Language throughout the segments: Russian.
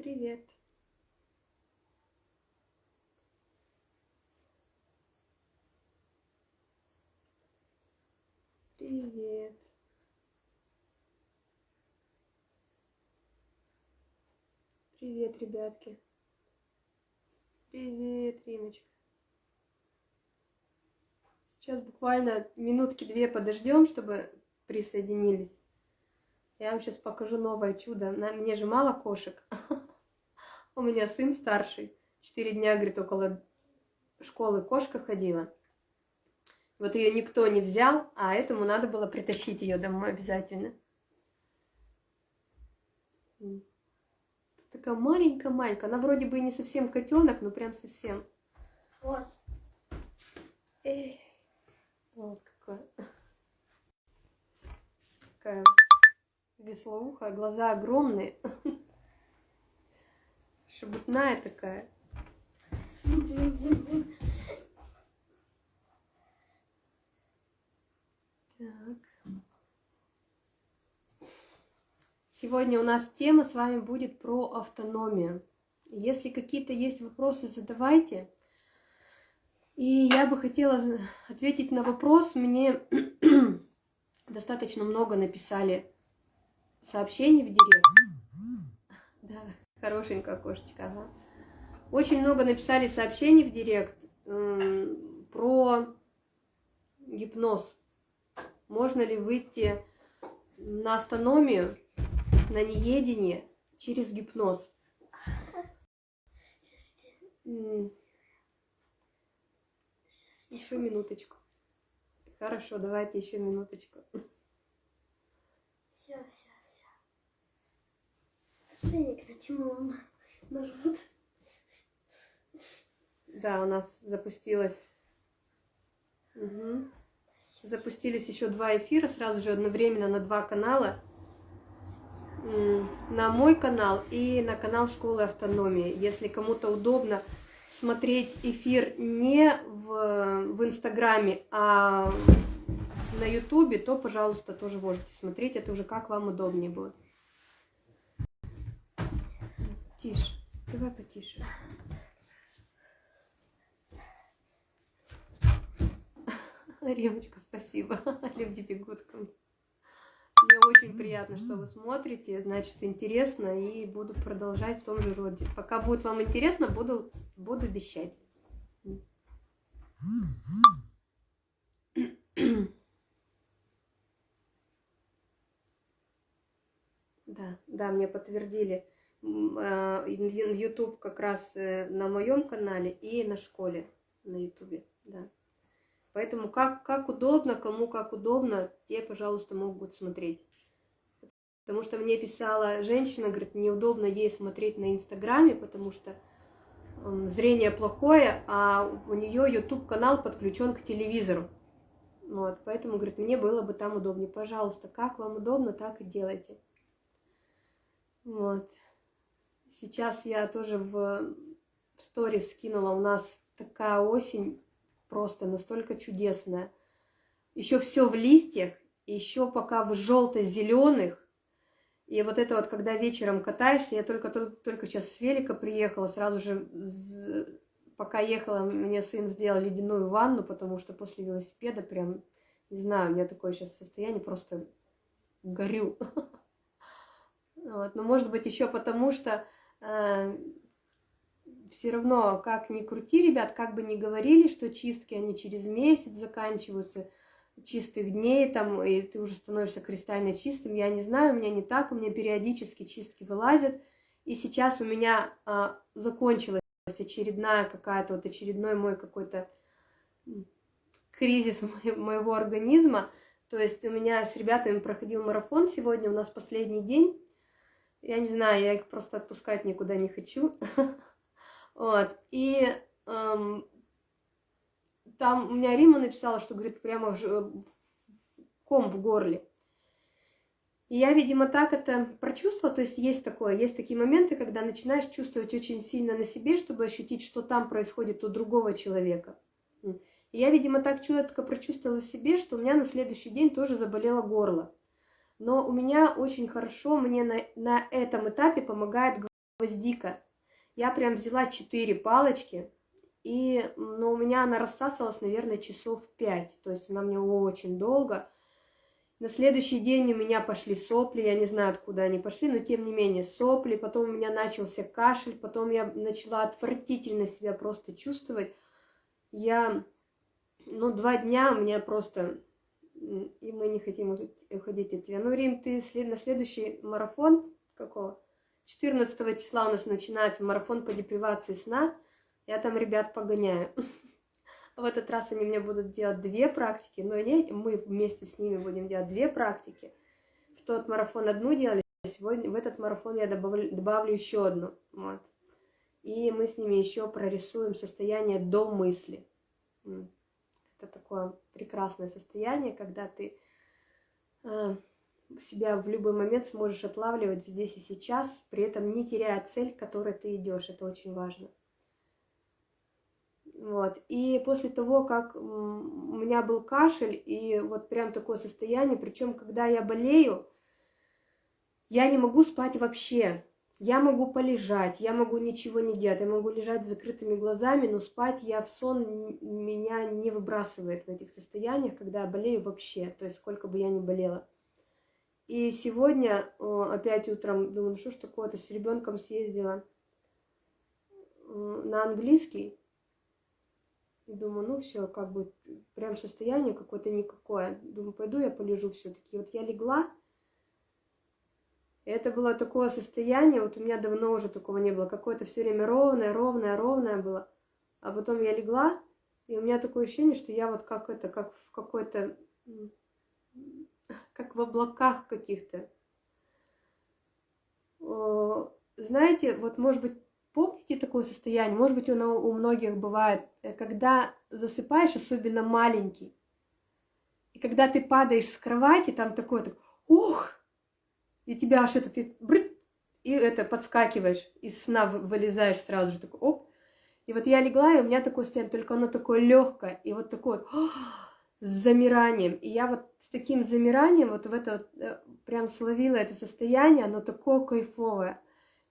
Привет. Привет. Привет, ребятки. Привет, Римочка. Сейчас буквально минутки-две подождем, чтобы присоединились. Я вам сейчас покажу новое чудо. Мне же мало кошек. У меня сын старший. 4 дня, говорит, около школы кошка ходила. Вот ее никто не взял, а этому надо было притащить ее домой обязательно. Такая маленькая. Она вроде бы и не совсем котенок, но прям совсем. Вот. Эй, вот какая. Такая веслоухая, глаза огромные. Шебутная такая. Так. Сегодня у нас тема с вами будет про автономию. Если какие-то есть вопросы, задавайте. И я бы хотела ответить на вопрос. Мне достаточно много написали сообщений в директ. Да, хорошенькая кошечка, ага. Очень много написали сообщений в директ про гипноз. Можно ли выйти на автономию, на неедение через гипноз? Еще минуточку. Хорошо, давайте еще минуточку. Все. Ошейник натянула на живот. Да, у нас запустилось. Угу. Запустились еще 2 эфира сразу же одновременно на 2 канала. На мой канал и на канал Школы Автономии. Если кому-то удобно смотреть эфир не в Инстаграме, а на Ютубе, то, пожалуйста, тоже можете смотреть. Это уже как вам удобнее будет. Тише. Давай потише. Ремочка, спасибо. Люди бегут ко мне. Мне очень приятно, что вы смотрите, значит, интересно, и буду продолжать в том же роде. Пока будет вам интересно, буду вещать. Да, мне подтвердили YouTube как раз на моем канале и на школе на YouTube, да. Поэтому как удобно, кому как удобно, те, пожалуйста, могут смотреть. Потому что мне писала женщина, говорит, неудобно ей смотреть на Инстаграме, потому что зрение плохое, а у нее YouTube-канал подключен к телевизору. Вот, поэтому, говорит, мне было бы там удобнее. Пожалуйста, как вам удобно, так и делайте. Вот. Сейчас я тоже в сторис скинула, у нас такая осень просто настолько чудесная. Еще все в листьях, еще пока в желто-зеленых. И вот это вот, когда вечером катаешься, я только сейчас с велика приехала, сразу же, пока ехала, мне сын сделал ледяную ванну, потому что после велосипеда прям, не знаю, у меня такое сейчас состояние, просто горю. Вот. Но может быть еще потому, что все равно, как ни крути, ребят, как бы ни говорили, что чистки, они через месяц заканчиваются, чистых дней, там, и ты уже становишься кристально чистым. Я не знаю, у меня не так, у меня периодически чистки вылазят. И сейчас у меня закончилась очередная какая-то, вот очередной мой какой-то кризис моего организма. То есть у меня с ребятами проходил марафон сегодня, у нас последний день. Я не знаю, я их просто отпускать никуда не хочу. Вот, и там у меня Рима написала, что, говорит, прямо ком в горле. И я, видимо, так это прочувствовала, то есть есть такое, есть такие моменты, когда начинаешь чувствовать очень сильно на себе, чтобы ощутить, что там происходит у другого человека. И я, видимо, так четко прочувствовала в себе, что у меня на следующий день тоже заболело горло. Но у меня очень хорошо, мне на этом этапе помогает гвоздика. Я прям взяла 4 палочки, но у меня она рассасывалась, наверное, часов 5. То есть она мне очень долго. На следующий день у меня пошли сопли, я не знаю, откуда они пошли, но тем не менее сопли. Потом у меня начался кашель, потом я начала отвратительно себя просто чувствовать. 2 дня у меня просто... И мы не хотим уходить от тебя. Ну, Рим, ты на следующий марафон какого? 14 числа у нас начинается марафон по депривации сна. Я там ребят погоняю. В этот раз они мне будут делать 2 практики, но мы вместе с ними будем делать 2 практики. В тот марафон одну делали, сегодня в этот марафон я добавлю еще одну. Вот. И мы с ними еще прорисуем состояние до мысли. Это такое прекрасное состояние, когда ты себя в любой момент сможешь отлавливать здесь и сейчас, при этом не теряя цель, к которой ты идешь. Это очень важно. Вот. И после того, как у меня был кашель, и вот прям такое состояние, причем когда я болею, я не могу спать вообще. Я могу полежать, я могу ничего не делать, я могу лежать с закрытыми глазами, но спать я в сон меня не выбрасывает в этих состояниях, когда я болею вообще, то есть сколько бы я ни болела. И сегодня опять утром думаю, ну что ж такое-то, с ребенком съездила на английский. И думаю, ну все, как бы прям состояние какое-то никакое. Думаю, пойду я полежу все-таки. Вот я легла. И это было такое состояние, вот у меня давно уже такого не было. Какое-то все время ровное было. А потом я легла, и у меня такое ощущение, что я вот как в какой-то, как в облаках каких-то. Знаете, вот может быть, помните такое состояние? Может быть, оно у многих бывает, когда засыпаешь, особенно маленький, и когда ты падаешь с кровати, там такое, ух, и тебя аж и подскакиваешь, из сна вылезаешь сразу же, такой, оп. И вот я легла, и у меня такое состояние, только оно такое легкое, и вот такое вот, с замиранием. И я вот с таким замиранием вот в это прям словила это состояние, оно такое кайфовое.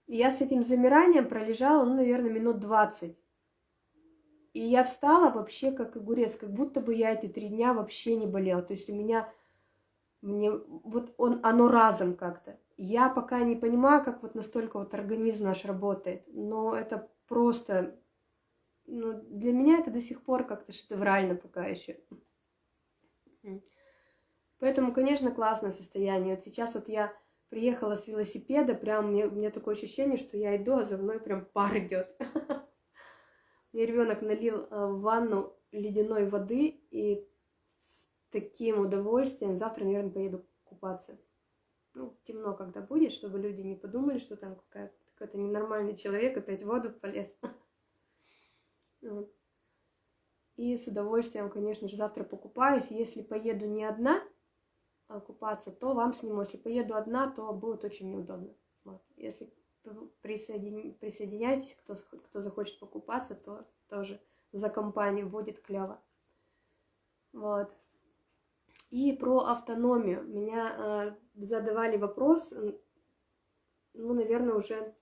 И я с этим замиранием пролежала, ну, наверное, минут 20. И я встала вообще как огурец, как будто бы я эти 3 дня вообще не болела. То есть оно разом как-то. Я пока не понимаю, как вот настолько вот организм наш работает, но это просто, для меня это до сих пор как-то шедеврально пока еще. Поэтому, конечно, классное состояние. Вот сейчас вот я приехала с велосипеда, прям у меня такое ощущение, что я иду, а за мной прям пар идет. Мне ребенок налил в ванну ледяной воды, и с таким удовольствием завтра, наверное, поеду купаться. Ну, темно, когда будет, чтобы люди не подумали, что там какой-то ненормальный человек опять в воду полез. И с удовольствием, конечно же, завтра покупаюсь. Если поеду не одна купаться, то вам сниму. Если поеду одна, то будет очень неудобно. Вот. Если присоединяйтесь, кто захочет покупаться, то тоже за компанию будет клево. Вот. И про автономию. Меня задавали вопрос, ну, наверное, уже...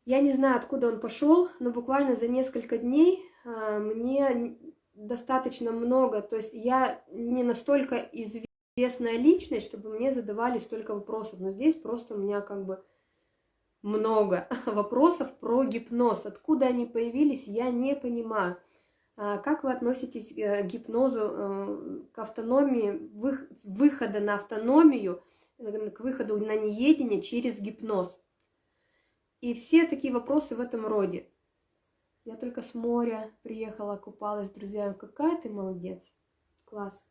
Я не знаю, откуда он пошел, но буквально за несколько дней мне достаточно много, то есть я не настолько известная личность, чтобы мне задавали столько вопросов, но здесь просто у меня как бы много вопросов про гипноз. Откуда они появились, я не понимаю. Как вы относитесь к гипнозу, к автономии, выхода на автономию, к выходу на неедение через гипноз? И все такие вопросы в этом роде. Я только с моря приехала, купалась с друзьями. Какая ты молодец. Класс.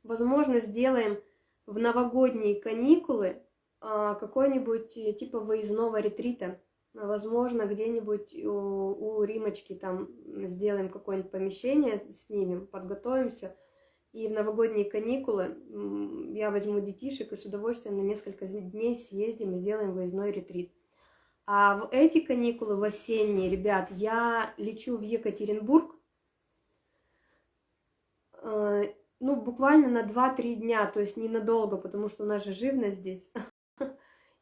Возможно, сделаем в новогодние каникулы какой-нибудь типа выездного ретрита. Возможно, где-нибудь у Римочки там сделаем какое-нибудь помещение, снимем, подготовимся. И в новогодние каникулы я возьму детишек и с удовольствием на несколько дней съездим и сделаем выездной ретрит. А в эти каникулы, в осенние, ребят, я лечу в Екатеринбург, буквально на 2-3 дня, то есть ненадолго, потому что у нас же живность здесь.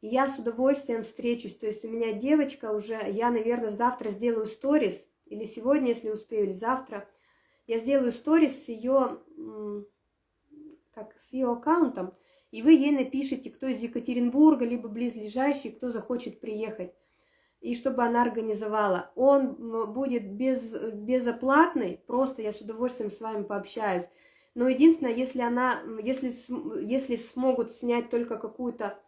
и я с удовольствием встречусь. То есть у меня девочка уже, я, наверное, завтра сделаю сторис, или сегодня, если успею, или завтра, я сделаю сторис с ее аккаунтом, и вы ей напишите, кто из Екатеринбурга, либо близлежащий, кто захочет приехать, и чтобы она организовала. Он будет безоплатный, просто я с удовольствием с вами пообщаюсь. Но единственное, если смогут снять только какую-то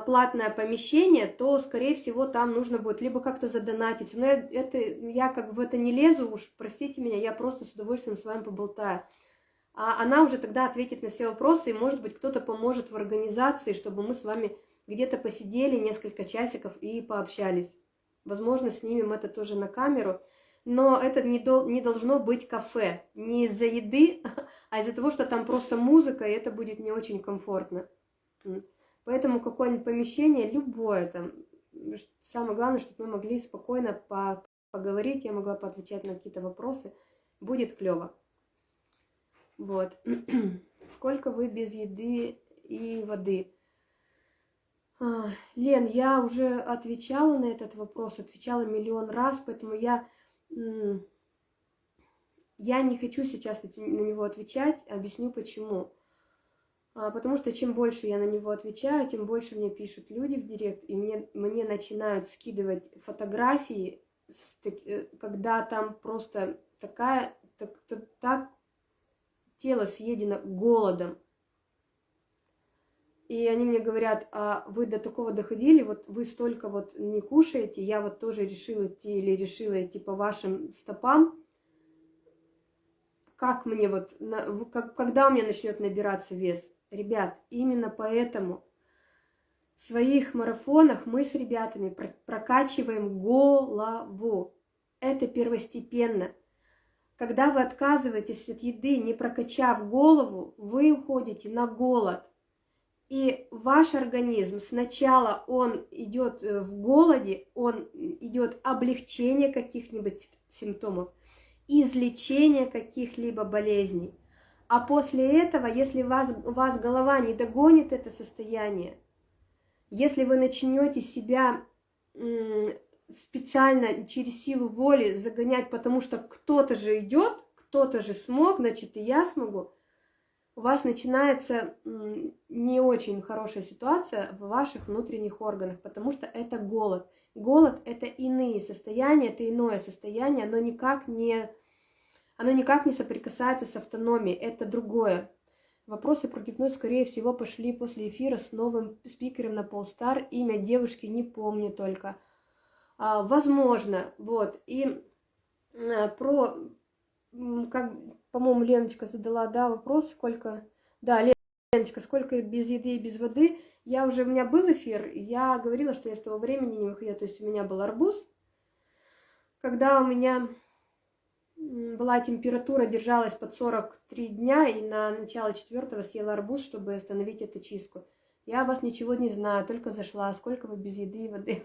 платное помещение, то, скорее всего, там нужно будет либо как-то задонатить. Но я как бы в это не лезу, уж простите меня, я просто с удовольствием с вами поболтаю. А она уже тогда ответит на все вопросы, и, может быть, кто-то поможет в организации, чтобы мы с вами где-то посидели несколько часиков и пообщались. Возможно, снимем это тоже на камеру, но это не должно быть кафе. Не из-за еды, а из-за того, что там просто музыка, и это будет не очень комфортно. Поэтому какое-нибудь помещение, любое там, самое главное, чтобы мы могли спокойно поговорить, я могла поотвечать на какие-то вопросы, будет клево. Вот. Сколько вы без еды и воды? Лен, я уже отвечала на этот вопрос, отвечала миллион раз, поэтому я не хочу сейчас на него отвечать, объясню почему. Потому что чем больше я на него отвечаю, тем больше мне пишут люди в директ, и мне начинают скидывать фотографии, когда там просто так тело съедено голодом. И они мне говорят, а вы до такого доходили, вот вы столько вот не кушаете, я вот тоже решила идти по вашим стопам. Как мне вот, когда у меня начнет набираться вес? Ребят, именно поэтому в своих марафонах мы с ребятами прокачиваем голову. Это первостепенно. Когда вы отказываетесь от еды, не прокачав голову, вы уходите на голод. И ваш организм сначала он идет в голоде, он идет облегчение каких-нибудь симптомов, излечение каких-либо болезней. А после этого, если у вас голова не догонит это состояние, если вы начнете себя специально через силу воли загонять, потому что кто-то же идет, кто-то же смог, значит и я смогу, у вас начинается не очень хорошая ситуация в ваших внутренних органах, потому что это голод. Голод – это иные состояния, это иное состояние, оно никак не соприкасается с автономией, это другое. Вопросы про гипноз, скорее всего, пошли после эфира с новым спикером на Полстар. Имя девушки не помню только. Возможно, вот. И по-моему, Леночка задала, вопрос, сколько... Да, Леночка, сколько без еды и без воды. У меня был эфир, я говорила, что я с того времени не выходила. То есть у меня был арбуз. Когда у меня была температура, держалась под 43 дня, и на начало 4-го съела арбуз, чтобы остановить эту чистку. Я о вас ничего не знаю, только зашла. Сколько вы без еды и воды?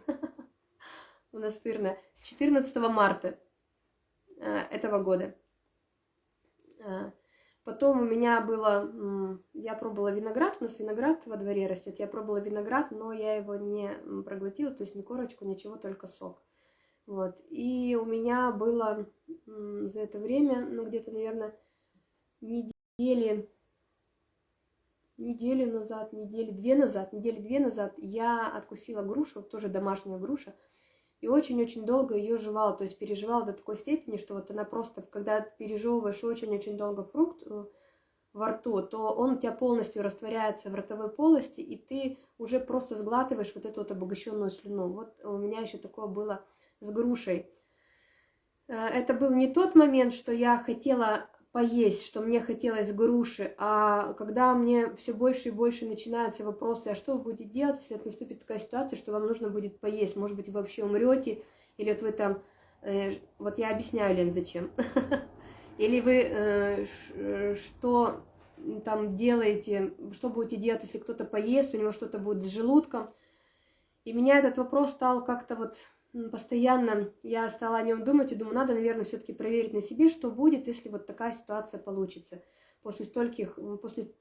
Монастырная. С 14 марта этого года. Потом у меня было, я пробовала виноград, у нас виноград во дворе растет, я пробовала виноград, но я его не проглотила, то есть ни корочку, ничего, только сок. Вот. И у меня было за это время, где-то, наверное, недели две назад я откусила грушу, тоже домашняя груша, и очень-очень долго ее жевала, то есть переживала до такой степени, что вот она просто, когда пережевываешь очень-очень долго фрукт во рту, то он у тебя полностью растворяется в ротовой полости, и ты уже просто сглатываешь вот эту вот обогащенную слюну. Вот у меня еще такое было с грушей. Это был не тот момент, что я хотела поесть, что мне хотелось груши, а когда мне все больше и больше начинаются вопросы, а что вы будете делать, если наступит такая ситуация, что вам нужно будет поесть, может быть, вы вообще умрете, или вот вы там, вот я объясняю, Лен, зачем, или вы что там делаете, что будете делать, если кто-то поест, у него что-то будет с желудком, и меня этот вопрос стал как-то вот постоянно, я стала о нем думать и думаю, надо, наверное, все-таки проверить на себе, что будет, если вот такая ситуация получится после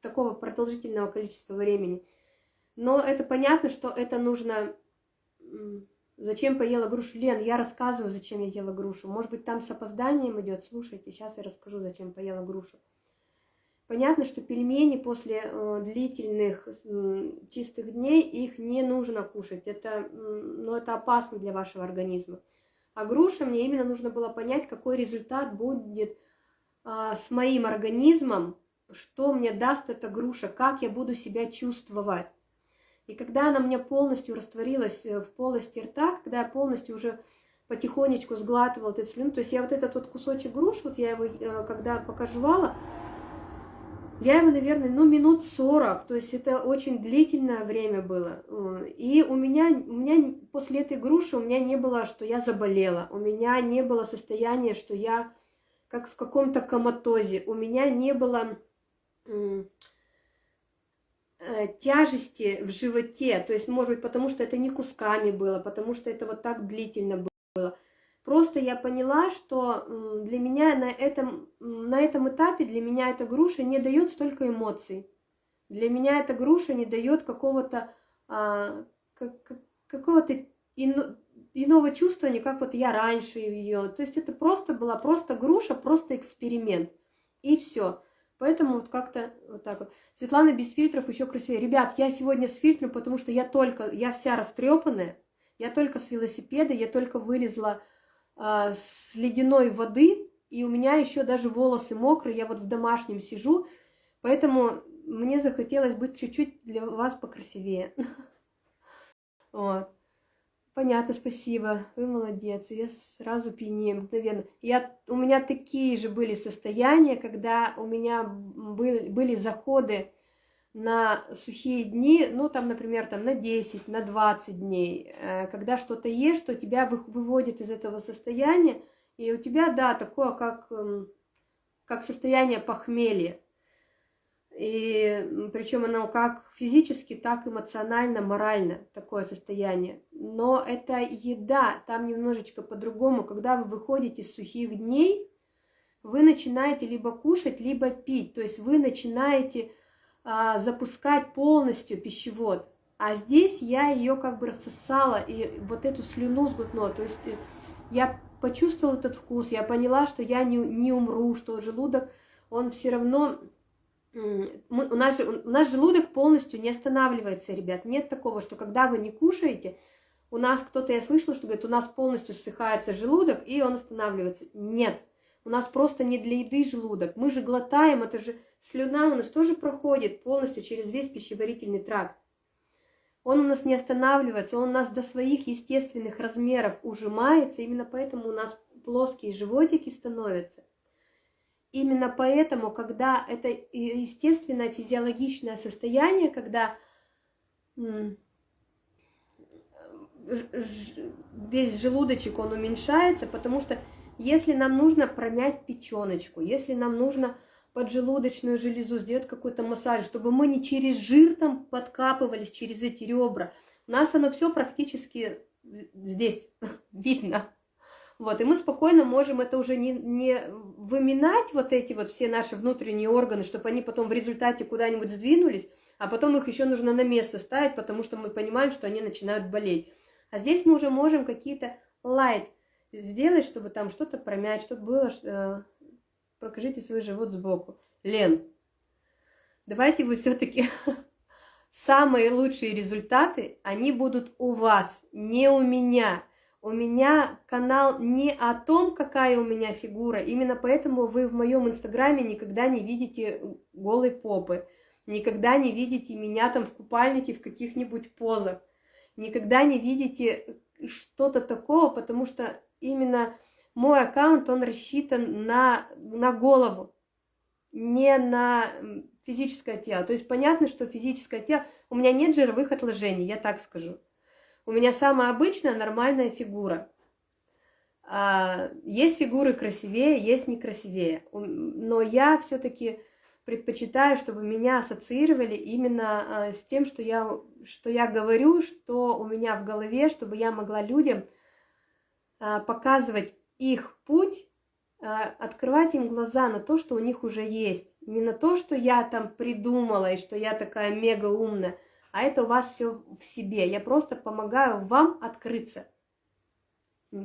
такого продолжительного количества времени. Но это понятно, что это нужно... Зачем поела грушу? Лен, я рассказываю, зачем я ела грушу. Может быть, там с опозданием идет. Слушайте, сейчас я расскажу, зачем поела грушу. Понятно, что пельмени после длительных чистых дней, их не нужно кушать. Это опасно для вашего организма. А груша, мне именно нужно было понять, какой результат будет с моим организмом, что мне даст эта груша, как я буду себя чувствовать. И когда она у меня полностью растворилась в полости рта, когда я полностью уже потихонечку сглатывала эту слюну, то есть я вот этот вот кусочек груши, вот я его, когда пока жевала, я его, наверное, минут 40, то есть это очень длительное время было. И у меня после этой груши у меня не было, что я заболела, у меня не было состояния, что я как в каком-то коматозе, у меня не было тяжести в животе, то есть, может быть, потому что это не кусками было, потому что это вот так длительно было. Просто я поняла, что для меня на этом этапе, для меня эта груша не дает столько эмоций. Для меня эта груша не дает какого-то иного чувствования, как вот я раньше ее. То есть это была просто груша, просто эксперимент. И все. Поэтому вот как-то вот так вот. Светлана без фильтров еще красивее. Ребят, я сегодня с фильтром, потому что я вся растрепанная, я только с велосипеда, я только вылезла с ледяной воды, и у меня еще даже волосы мокрые, я вот в домашнем сижу, поэтому мне захотелось быть чуть-чуть для вас покрасивее. Вот. Понятно, спасибо, вы молодец, я сразу пьянею, мгновенно. У меня такие же были состояния, когда у меня были заходы на сухие дни, ну, там, например, на 10, на 20 дней, когда что-то ешь, что тебя выводит из этого состояния, и у тебя, да, такое, как состояние похмелья. И причем оно как физически, так эмоционально, морально такое состояние. Но это еда, там немножечко по-другому. Когда вы выходите из сухих дней, вы начинаете либо кушать, либо пить. То есть вы начинаете запускать полностью пищевод. А здесь я ее как бы рассосала и вот эту слюну сглотнула. То есть я почувствовала этот вкус, я поняла, что я не умру, что желудок, он все равно... у нас желудок полностью не останавливается, ребят. Нет такого, что когда вы не кушаете, у нас кто-то, я слышала, что говорит, у нас полностью ссыхается желудок, и он останавливается. Нет, у нас просто не для еды желудок. Мы же глотаем, это же слюна у нас тоже проходит полностью через весь пищеварительный тракт. Он у нас не останавливается, он у нас до своих естественных размеров ужимается, именно поэтому у нас плоские животики становятся. Именно поэтому, когда это естественное физиологичное состояние, когда весь желудочек, он уменьшается, потому что если нам нужно промять печеночку, если нам нужно поджелудочную железу сделать какой-то массаж, чтобы мы не через жир там подкапывались, через эти ребра, у нас оно все практически здесь видно. Вот, и мы спокойно можем это уже не выминать, вот эти вот все наши внутренние органы, чтобы они потом в результате куда-нибудь сдвинулись, а потом их еще нужно на место ставить, потому что мы понимаем, что они начинают болеть. А здесь мы уже можем какие-то лайт сделать, чтобы там что-то промять, чтобы было... Покажите свой живот сбоку. Лен, давайте вы все-таки... Самые лучшие результаты, они будут у вас, не у меня. У меня канал не о том, какая у меня фигура, именно поэтому вы в моем инстаграме никогда не видите голой попы, никогда не видите меня там в купальнике в каких-нибудь позах, никогда не видите что-то такого, потому что именно мой аккаунт, он рассчитан на голову, не на физическое тело. То есть понятно, что физическое тело, у меня нет жировых отложений, я так скажу. У меня самая обычная нормальная фигура. Есть фигуры красивее, есть некрасивее. Но я все-таки предпочитаю, чтобы меня ассоциировали именно с тем, что я говорю, что у меня в голове, чтобы я могла людям показывать их путь, открывать им глаза на то, что у них уже есть. Не на то, что я там придумала и что я такая мега умная, а это у вас все в себе. Я просто помогаю вам открыться.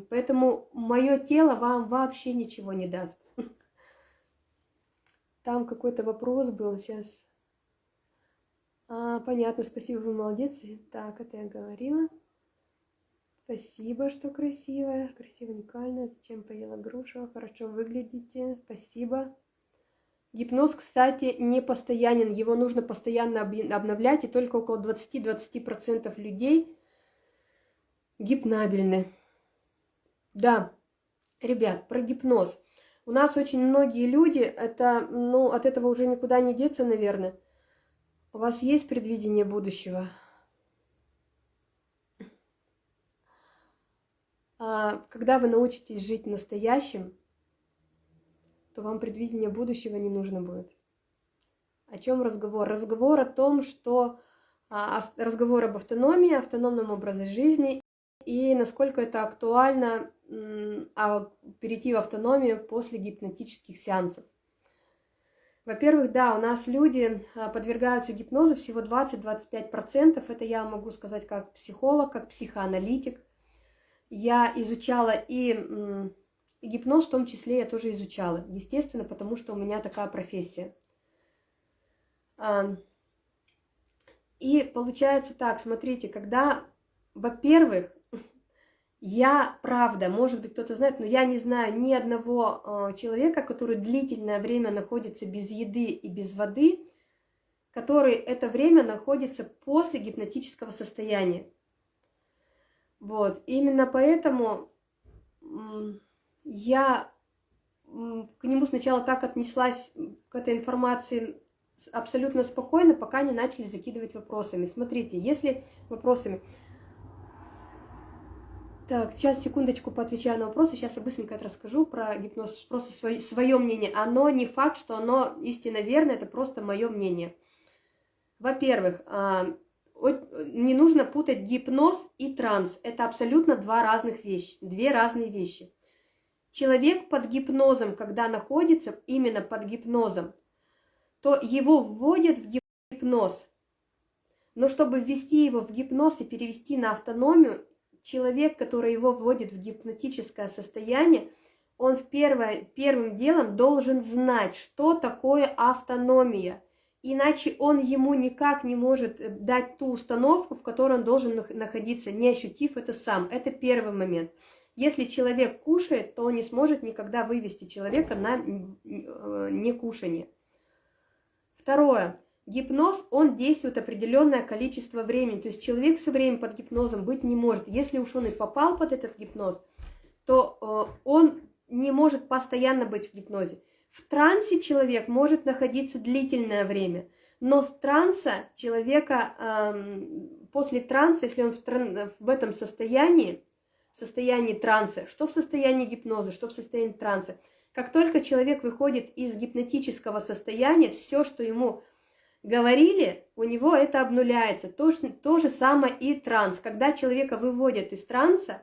Поэтому мое тело вам вообще ничего не даст. Там какой-то вопрос был сейчас. Понятно, спасибо, вы молодец. Так, это я говорила. Спасибо, что красивая. Красиво, уникально. Зачем поела грушу? Хорошо выглядите. Спасибо. Гипноз, кстати, не постоянен. Его нужно постоянно обновлять. И только около 20-20% людей гипнабельны. Да, ребят, про гипноз. У нас очень многие люди, это, ну, от этого уже никуда не деться, наверное. У вас есть предвидение будущего? Когда вы научитесь жить настоящим, то вам предвидение будущего не нужно будет. О чем разговор? Разговор о том, что разговор об автономии, автономном образе жизни и насколько это актуально перейти в автономию после гипнотических сеансов. Во-первых, да, у нас люди подвергаются гипнозу всего 20-25%. Это я могу сказать как психолог, как психоаналитик. Я изучала и гипноз, в том числе я тоже изучала. Естественно, потому что у меня такая профессия. И получается так, смотрите, когда, во-первых, я, правда, может быть, кто-то знает, но я не знаю ни одного человека, который длительное время находится без еды и без воды, который это время находится после гипнотического состояния. Вот, именно поэтому я к нему сначала так отнеслась, к этой информации абсолютно спокойно, пока не начали закидывать вопросами. Смотрите, если вопросами... Так, сейчас, секундочку, поотвечаю на вопросы. Сейчас я быстренько это расскажу про гипноз. Просто свое мнение. Оно не факт, что оно истинно верно, это просто мое мнение. Во-первых, не нужно путать гипноз и транс. Это абсолютно две разные вещи. Человек под гипнозом, когда находится именно под гипнозом, то его вводят в гипноз. Но чтобы ввести его в гипноз и перевести на автономию, человек, который его вводит в гипнотическое состояние, он первым делом должен знать, что такое автономия. Иначе он ему никак не может дать ту установку, в которой он должен находиться, не ощутив это сам. Это первый момент. Если человек кушает, то он не сможет никогда вывести человека на некушание. Второе. Гипноз, он действует определенное количество времени. То есть человек все время под гипнозом быть не может. Если уж он и попал под этот гипноз, то он не может постоянно быть в гипнозе. В трансе человек может находиться длительное время. Но с транса человека, после транса, если он в этом состоянии транса, что в состоянии гипноза, что в состоянии транса, как только человек выходит из гипнотического состояния, все, что ему говорили, у него это обнуляется. То же самое и транс. Когда человека выводят из транса,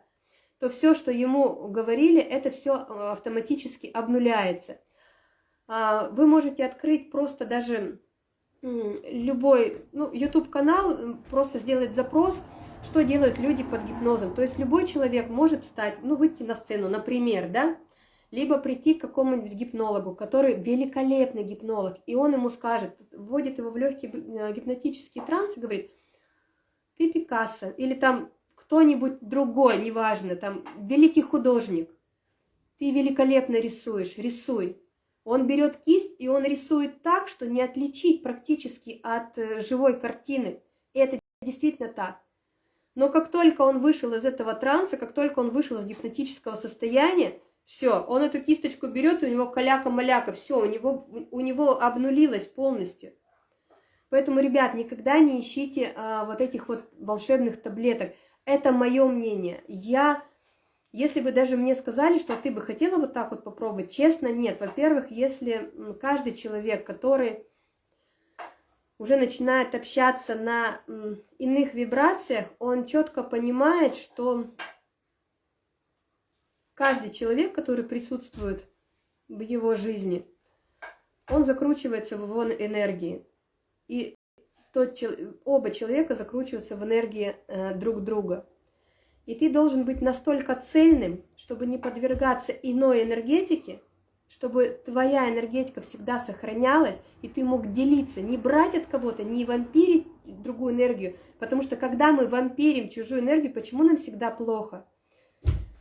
то все, что ему говорили, это все автоматически обнуляется. Вы можете открыть просто даже любой YouTube-канал, просто сделать запрос, что делают люди под гипнозом. То есть любой человек может встать, выйти на сцену, например, да, либо прийти к какому-нибудь гипнологу, который великолепный гипнолог, и он ему скажет, вводит его в легкий гипнотический транс и говорит: ты Пикассо, или там кто-нибудь другой, неважно, там великий художник, ты великолепно рисуешь, рисуй. Он берет кисть, и он рисует так, что не отличить практически от живой картины. И это действительно так. Но как только он вышел из этого транса, как только он вышел из гипнотического состояния, все, он эту кисточку берет, и у него каляка-маляка, все, у него обнулилось полностью. Поэтому, ребят, никогда не ищите вот этих вот волшебных таблеток. Это мое мнение. Если бы даже мне сказали, что ты бы хотела вот так вот попробовать, честно, нет. Во-первых, если каждый человек, который уже начинает общаться на иных вибрациях, он четко понимает, что каждый человек, который присутствует в его жизни, он закручивается в его энергии. И оба человека закручиваются в энергии друг друга. И ты должен быть настолько цельным, чтобы не подвергаться иной энергетике, чтобы твоя энергетика всегда сохранялась, и ты мог делиться, не брать от кого-то, не вампирить другую энергию. Потому что когда мы вампирим чужую энергию, почему нам всегда плохо?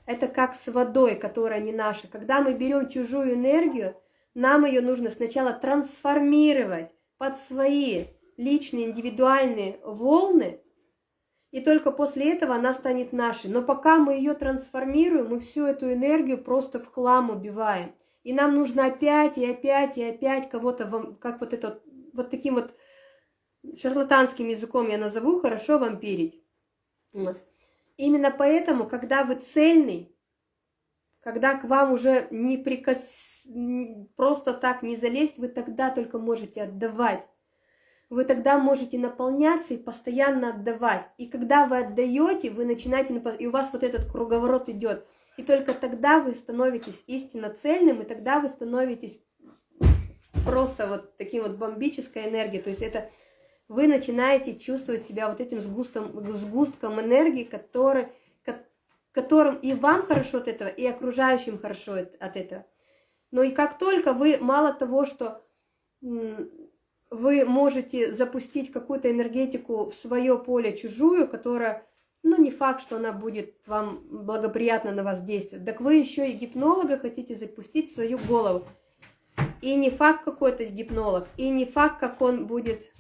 Это как с водой, которая не наша. Когда мы берем чужую энергию, нам ее нужно сначала трансформировать под свои личные, индивидуальные волны, и только после этого она станет нашей. Но пока мы ее трансформируем, мы всю эту энергию просто в хлам убиваем. И нам нужно опять и опять и опять кого-то, как вот это, вот таким вот шарлатанским языком я назову, хорошо вампирить. Вот. Именно поэтому, когда вы цельный, когда к вам уже просто так не залезть, вы тогда только можете отдавать. Вы тогда можете наполняться и постоянно отдавать. И когда вы отдаете, вы начинаете, и у вас вот этот круговорот идет. И только тогда вы становитесь истинно цельным, и тогда вы становитесь просто вот таким вот бомбической энергией. То есть это вы начинаете чувствовать себя вот этим сгустком энергии, которым и вам хорошо от этого, и окружающим хорошо от этого. Но и как только вы, мало того, что вы можете запустить какую-то энергетику в свое поле чужую, которая, ну, не факт, что она будет вам благоприятно на вас действовать. Так вы еще и гипнолога хотите запустить в свою голову. И не факт какой-то гипнолог, и не факт, как он будет,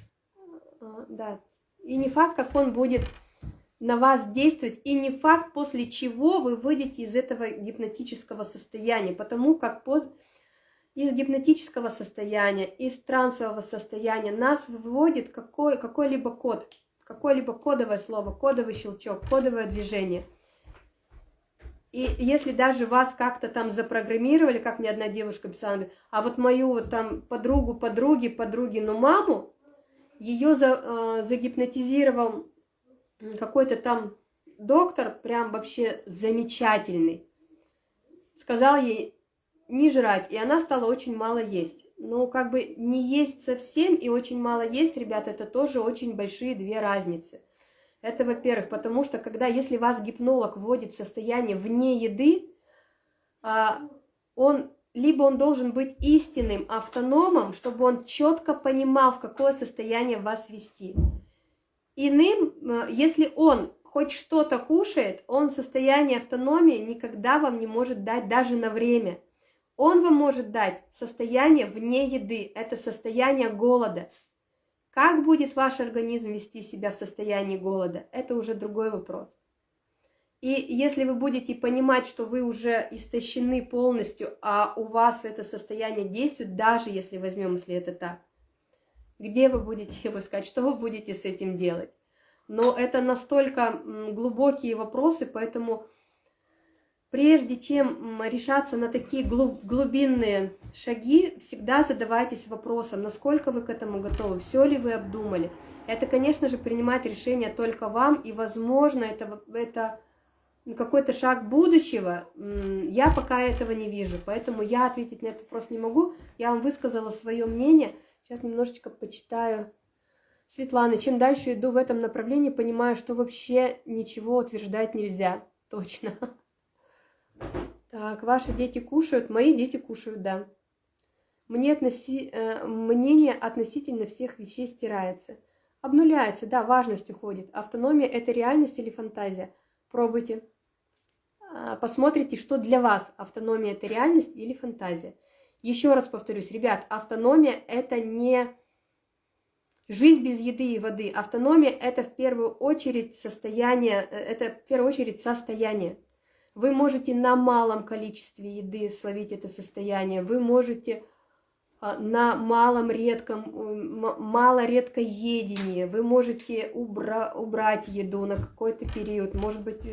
и не факт, как он будет на вас действовать, и не факт, после чего вы выйдете из этого гипнотического состояния, потому как из гипнотического состояния, из трансового состояния нас выводит какой-либо код, какое-либо кодовое слово, кодовый щелчок, кодовое движение. И если даже вас как-то там запрограммировали, как мне одна девушка писала, говорит, а вот мою вот там подруги, ну маму, ее загипнотизировал какой-то там доктор, прям вообще замечательный. Сказал ей не жрать, и она стала очень мало есть. Но как бы не есть совсем и очень мало есть, ребята, это тоже очень большие две разницы. Это, во-первых, потому что если вас гипнолог вводит в состояние вне еды, либо он должен быть истинным автономом, чтобы он четко понимал, в какое состояние вас ввести. Иным, если он хоть что-то кушает, он в состоянии автономии никогда вам не может дать даже на время. Он вам может дать состояние вне еды, это состояние голода. Как будет ваш организм вести себя в состоянии голода, это уже другой вопрос. И если вы будете понимать, что вы уже истощены полностью, а у вас это состояние действует, даже если возьмем, если это так, где вы будете его искать, что вы будете с этим делать? Но это настолько глубокие вопросы, поэтому прежде чем решаться на такие глубинные шаги, всегда задавайтесь вопросом, насколько вы к этому готовы, все ли вы обдумали. Это, конечно же, принимать решение только вам, и, возможно, это какой-то шаг будущего. Я пока этого не вижу, поэтому я ответить на этот вопрос не могу. Я вам высказала свое мнение. Сейчас немножечко почитаю Светланы. Чем дальше иду в этом направлении, понимаю, что вообще ничего утверждать нельзя. Точно. Так, ваши дети кушают? Мои дети кушают, да. Мнение относительно всех вещей стирается. Обнуляется, да, важность уходит. Автономия – это реальность или фантазия? Пробуйте. Посмотрите, что для вас автономия – это реальность или фантазия. Еще раз повторюсь, ребят, автономия – это не жизнь без еды и воды. Автономия – это в первую очередь состояние. Вы можете на малом количестве еды словить это состояние. Вы можете на мало-редкой едении. Вы можете убрать еду на какой-то период. Может быть,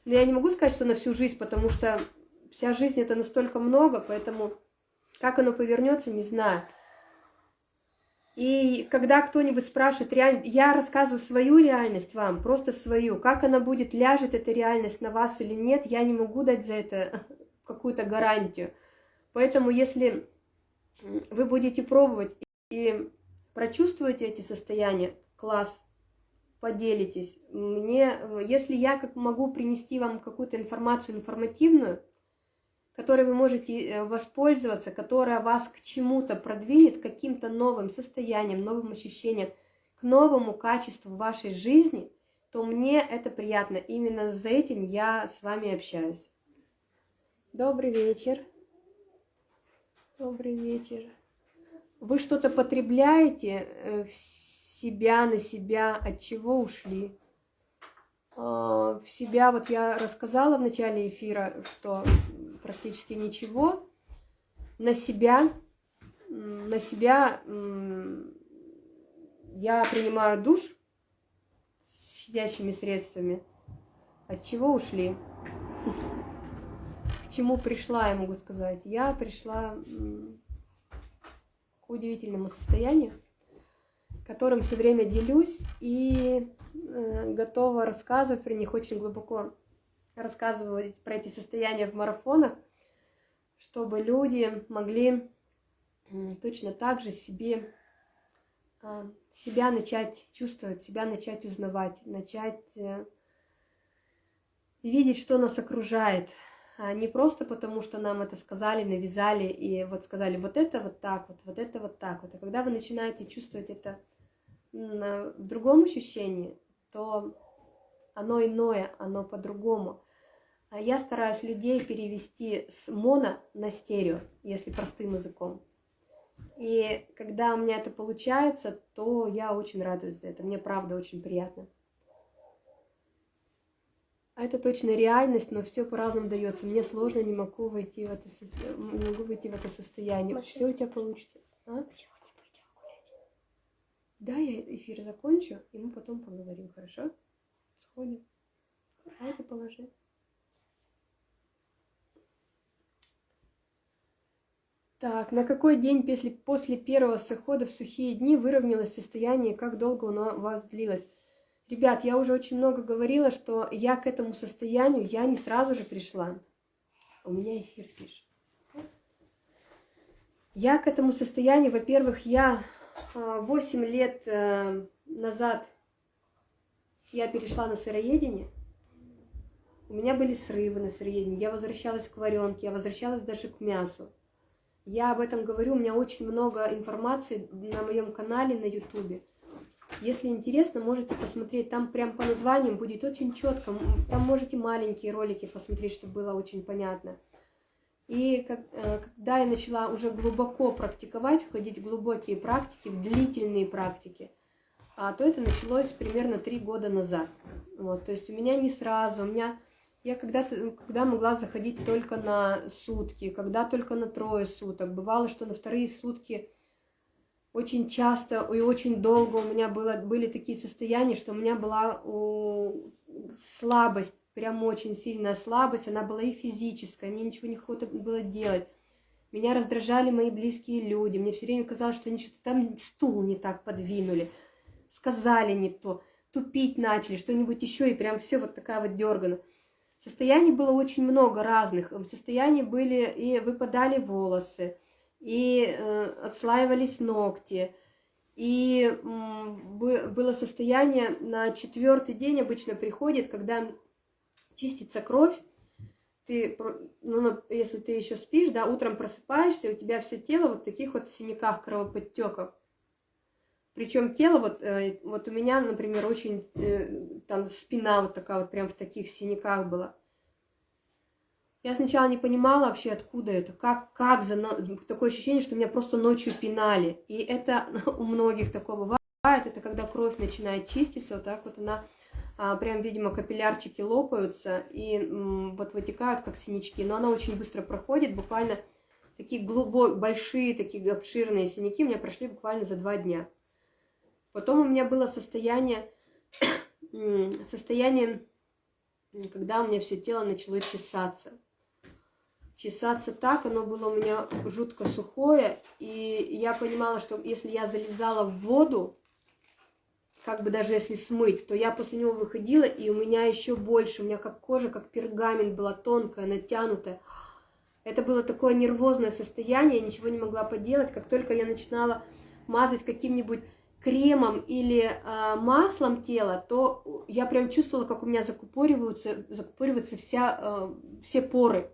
я не могу сказать, что на всю жизнь, потому что вся жизнь это настолько много, поэтому как оно повернется, не знаю. И когда кто-нибудь спрашивает, я рассказываю свою реальность вам, просто свою. Как она будет, ляжет эта реальность на вас или нет, я не могу дать за это какую-то гарантию. Поэтому если вы будете пробовать и Прочувствуете эти состояния? Класс. Поделитесь. Если я могу принести вам какую-то информацию информативную, которой вы можете воспользоваться, которая вас к чему-то продвинет, к каким-то новым состояниям, новым ощущениям, к новому качеству вашей жизни, то мне это приятно. Именно за этим я с вами общаюсь. Добрый вечер. Добрый вечер. Вы что-то потребляете в себя, на себя, от чего ушли? В себя, вот я рассказала в начале эфира, что практически ничего. На себя я принимаю душ с щадящими средствами. От чего ушли? К чему пришла, я могу сказать. Я пришла к удивительному состоянию, которым все время делюсь и готова рассказывать про них очень глубоко, рассказывать про эти состояния в марафонах, чтобы люди могли точно так же себя начать чувствовать, себя начать узнавать, начать видеть, что нас окружает. Не просто потому, что нам это сказали, навязали и вот сказали вот это вот так вот, вот это вот так вот. А когда вы начинаете чувствовать это в другом ощущении, то оно иное, оно по-другому. Я стараюсь людей перевести с моно на стерео, если простым языком. И когда у меня это получается, то я очень радуюсь за это. Мне правда очень приятно. А это точно реальность, но все по-разному дается. Мне сложно, не могу войти в это состояние. Все у тебя получится. А? Сегодня пойдем гулять. Да, я эфир закончу, и мы потом поговорим, хорошо? Сходим. А это положи. Так, на какой день после первого захода в сухие дни выровнялось состояние, как долго оно у вас длилось? Ребят, я уже очень много говорила, что я к этому состоянию, я не сразу же пришла. У меня эфир пишет. Я к этому состоянию, во-первых, я 8 лет назад я перешла на сыроедение. У меня были срывы на сыроедении. Я возвращалась к варенке, я возвращалась даже к мясу. Я об этом говорю, у меня очень много информации на моем канале на YouTube. Если интересно, можете посмотреть, там прям по названиям будет очень четко. Там можете маленькие ролики посмотреть, чтобы было очень понятно. И когда я начала уже глубоко практиковать, входить в глубокие практики, в длительные практики, то это началось примерно 3 года назад. Вот, то есть у меня не сразу, я когда могла заходить только на сутки, когда только на 3 суток. Бывало, что на 2 сутки очень часто и очень долго у меня были такие состояния, что у меня была слабость, прям очень сильная слабость. Она была и физическая, мне ничего не охота было делать. Меня раздражали мои близкие люди. Мне все время казалось, что они что-то там стул не так подвинули, сказали не то, тупить начали, что-нибудь еще, и прям все вот такая вот дергана. Состояний было очень много разных. В состоянии были и выпадали волосы, и отслаивались ногти, и было состояние на 4-й день обычно приходит, когда чистится кровь. Если ты еще спишь, да, утром просыпаешься, у тебя все тело вот в таких вот синяках, кровоподтеках. Причем тело, вот у меня, например, очень, там спина вот такая вот прям в таких синяках была. Я сначала не понимала вообще, откуда это, такое ощущение, что меня просто ночью пинали. И это у многих такое бывает, это когда кровь начинает чиститься, вот так вот она, прям, видимо, капиллярчики лопаются и вот вытекают, как синячки. Но она очень быстро проходит, буквально такие большие, такие обширные синяки у меня прошли буквально за 2 дня. Потом у меня было состояние, когда у меня все тело начало чесаться. Чесаться так, оно было у меня жутко сухое, и я понимала, что если я залезала в воду, как бы даже если смыть, то я после него выходила, и у меня еще больше, у меня как кожа, как пергамент была тонкая, натянутая. Это было такое нервозное состояние, я ничего не могла поделать. Как только я начинала мазать каким-нибудь кремом или маслом тело, то я прям чувствовала, как у меня закупориваются все поры.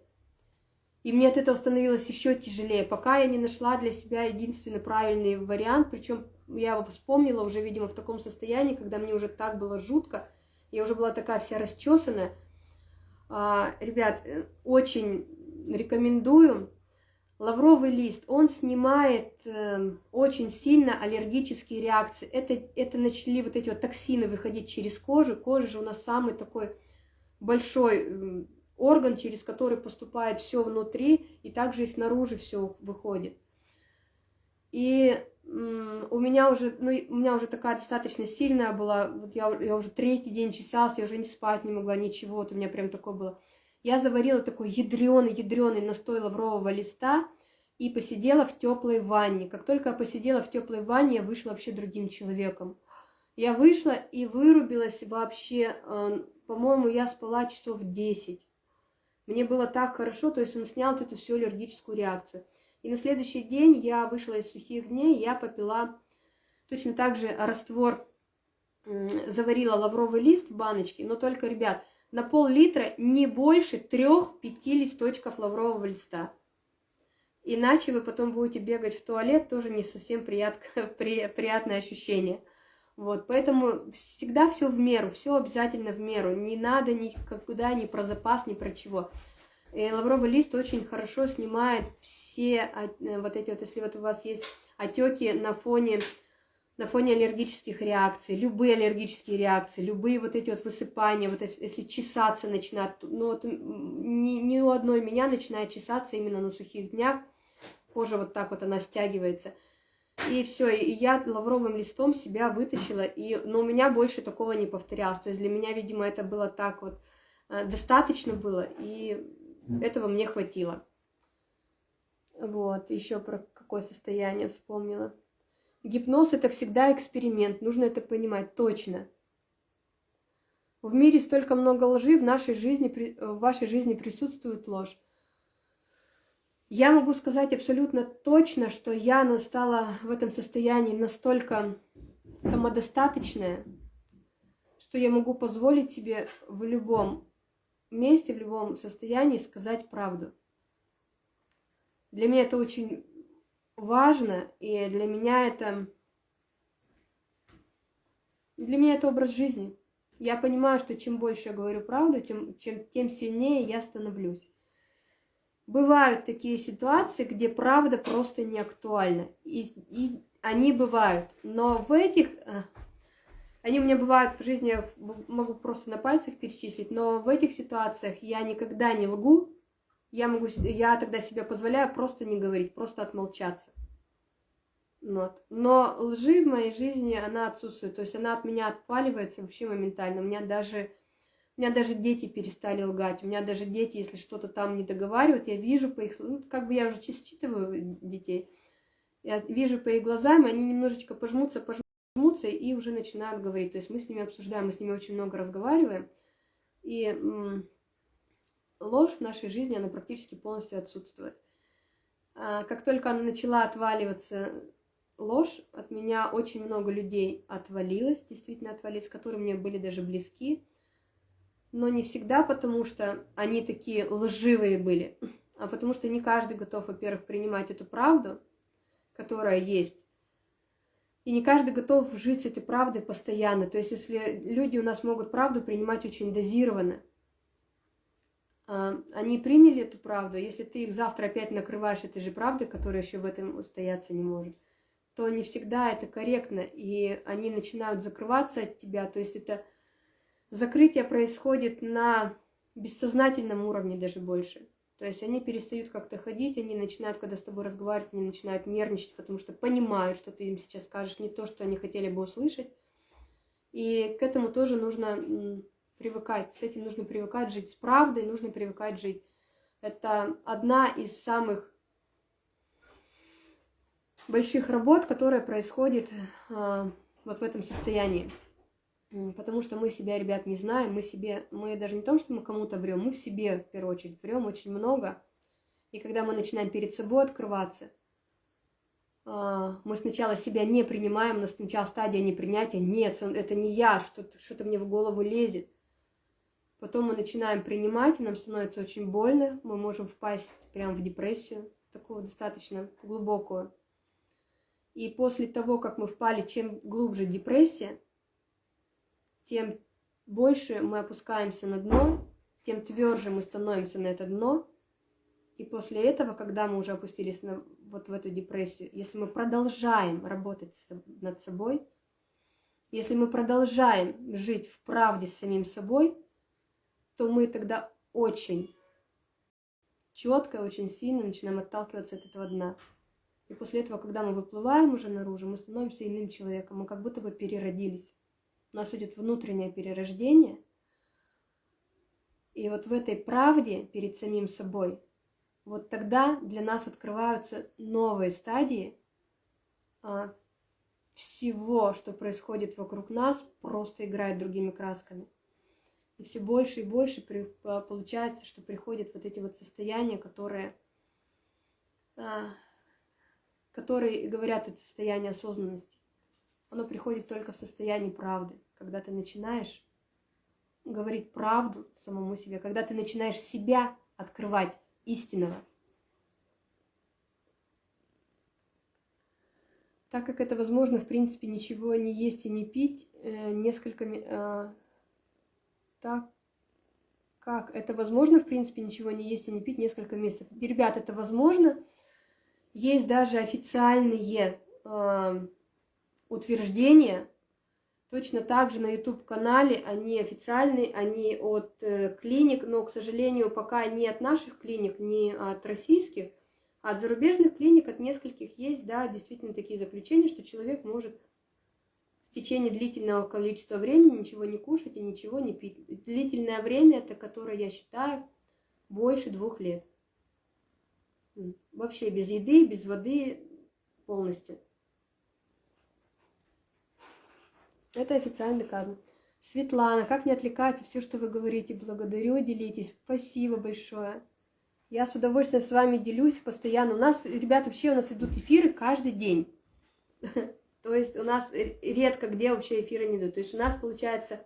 И мне от этого становилось еще тяжелее, пока я не нашла для себя единственный правильный вариант. Причем я его вспомнила уже, видимо, в таком состоянии, когда мне уже так было жутко, я уже была такая вся расчесанная. Ребят, очень рекомендую. Лавровый лист, он снимает очень сильно аллергические реакции. Это начали вот эти вот токсины выходить через кожу. Кожа же у нас самый такой большой орган, через который поступает все внутри, и также и снаружи все выходит. И у меня уже такая достаточно сильная была, вот я уже третий день чесалась, я уже не спать не могла, ничего, вот у меня прям такое было. Я заварила такой ядреный настой лаврового листа и посидела в теплой ванне. Как только я посидела в теплой ванне, я вышла вообще другим человеком. Я вышла и вырубилась вообще, по-моему, я спала часов 10. Мне было так хорошо, то есть он снял вот эту всю аллергическую реакцию. И на следующий день я вышла из сухих дней, я попила точно так же раствор, заварила лавровый лист в баночке, но только, ребят, на пол-литра не больше 3-5 листочков лаврового листа. Иначе вы потом будете бегать в туалет, тоже не совсем приятное ощущение. Вот, поэтому всегда все в меру, все обязательно в меру. Не надо никогда ни про запас, ни про чего. И лавровый лист очень хорошо снимает все вот эти вот, если вот у вас есть отеки на фоне аллергических реакций, любые аллергические реакции, любые вот эти вот высыпания, вот если чесаться начинает, ну вот ни у одной меня начинает чесаться именно на сухих днях, кожа вот так вот она стягивается. И все, и я лавровым листом себя вытащила, но у меня больше такого не повторялось. То есть для меня, видимо, это было так вот, достаточно было, и этого мне хватило. Вот, еще про какое состояние вспомнила. Гипноз – это всегда эксперимент, нужно это понимать точно. В мире столько много лжи, в вашей жизни присутствует ложь. Я могу сказать абсолютно точно, что я стала в этом состоянии настолько самодостаточная, что я могу позволить себе в любом месте, в любом состоянии сказать правду. Для меня это очень важно, и для меня это образ жизни. Я понимаю, что чем больше я говорю правду, тем сильнее я становлюсь. Бывают такие ситуации, где правда просто не актуальна. И они бывают. Но они у меня бывают в жизни, я могу просто на пальцах перечислить, но в этих ситуациях я никогда не лгу. Я тогда себе позволяю просто не говорить, просто отмолчаться. Вот. Но лжи в моей жизни, она отсутствует. То есть она от меня отваливается вообще моментально. У меня даже дети перестали лгать. У меня даже дети, если что-то там не договаривают, я вижу по их... Ну, как бы я уже считываю детей. Я вижу по их глазам, они немножечко пожмутся, и уже начинают говорить. То есть мы с ними обсуждаем, мы с ними очень много разговариваем. И ложь в нашей жизни, она практически полностью отсутствует. Как только она начала отваливаться, ложь, от меня очень много людей действительно отвалилось, которые мне были даже близки. Но не всегда потому, что они такие лживые были, а потому что не каждый готов, во-первых, принимать эту правду, которая есть. И не каждый готов жить с этой правдой постоянно. То есть, если люди у нас могут правду принимать очень дозированно, они приняли эту правду, если ты их завтра опять накрываешь этой же правдой, которая еще в этом устояться не может, то не всегда это корректно, и они начинают закрываться от тебя. То есть это закрытие происходит на бессознательном уровне даже больше. То есть они перестают как-то ходить, они начинают, когда с тобой разговаривать, они начинают нервничать, потому что понимают, что ты им сейчас скажешь не то, что они хотели бы услышать. И к этому тоже нужно привыкать, с этим нужно привыкать жить, с правдой нужно привыкать жить. Это одна из самых больших работ, которая происходит вот в этом состоянии. Потому что мы себя, ребят, не знаем, мы даже не то, что мы кому-то врем, мы в себе, в первую очередь, врем очень много. И когда мы начинаем перед собой открываться, мы сначала себя не принимаем, у нас сначала стадия непринятия, нет, это не я, что-то мне в голову лезет. Потом мы начинаем принимать, и нам становится очень больно, мы можем впасть прямо в депрессию, такую достаточно глубокую. И после того, как мы впали, чем глубже депрессия, тем больше мы опускаемся на дно, тем тверже мы становимся на это дно. И после этого, когда мы уже опустились вот в эту депрессию, если мы продолжаем работать над собой, если мы продолжаем жить в правде с самим собой, то мы тогда очень четко, очень сильно начинаем отталкиваться от этого дна. И после этого, когда мы выплываем уже наружу, мы становимся иным человеком, мы как будто бы переродились. У нас идет внутреннее перерождение. И вот в этой правде перед самим собой, вот тогда для нас открываются новые стадии всего, что происходит вокруг нас, просто играет другими красками. И все больше и больше получается, что приходят вот эти вот состояния, которые говорят о состоянии осознанности. Оно приходит только в состоянии правды, когда ты начинаешь говорить правду самому себе, когда ты начинаешь себя открывать истинного. Так как это возможно, в принципе, ничего не есть и не пить, так как это возможно, в принципе, ничего не есть и не пить несколько месяцев. И, ребят, это возможно. Есть даже официальные утверждения. Точно так же на YouTube-канале они официальные, они от клиник, но, к сожалению, пока не от наших клиник, не от российских, а от зарубежных клиник, от нескольких есть, да, действительно такие заключения, что человек может в течение длительного количества времени ничего не кушать и ничего не пить. Длительное время, это которое, я считаю, больше 2 лет. Вообще без еды, без воды полностью. Это официально доказано. Светлана, как не отвлекаться, все, что вы говорите, благодарю, делитесь. Спасибо большое. Я с удовольствием с вами делюсь постоянно. У нас, ребят, вообще у нас идут эфиры каждый день. То есть у нас редко где вообще эфиры не идут. То есть у нас получается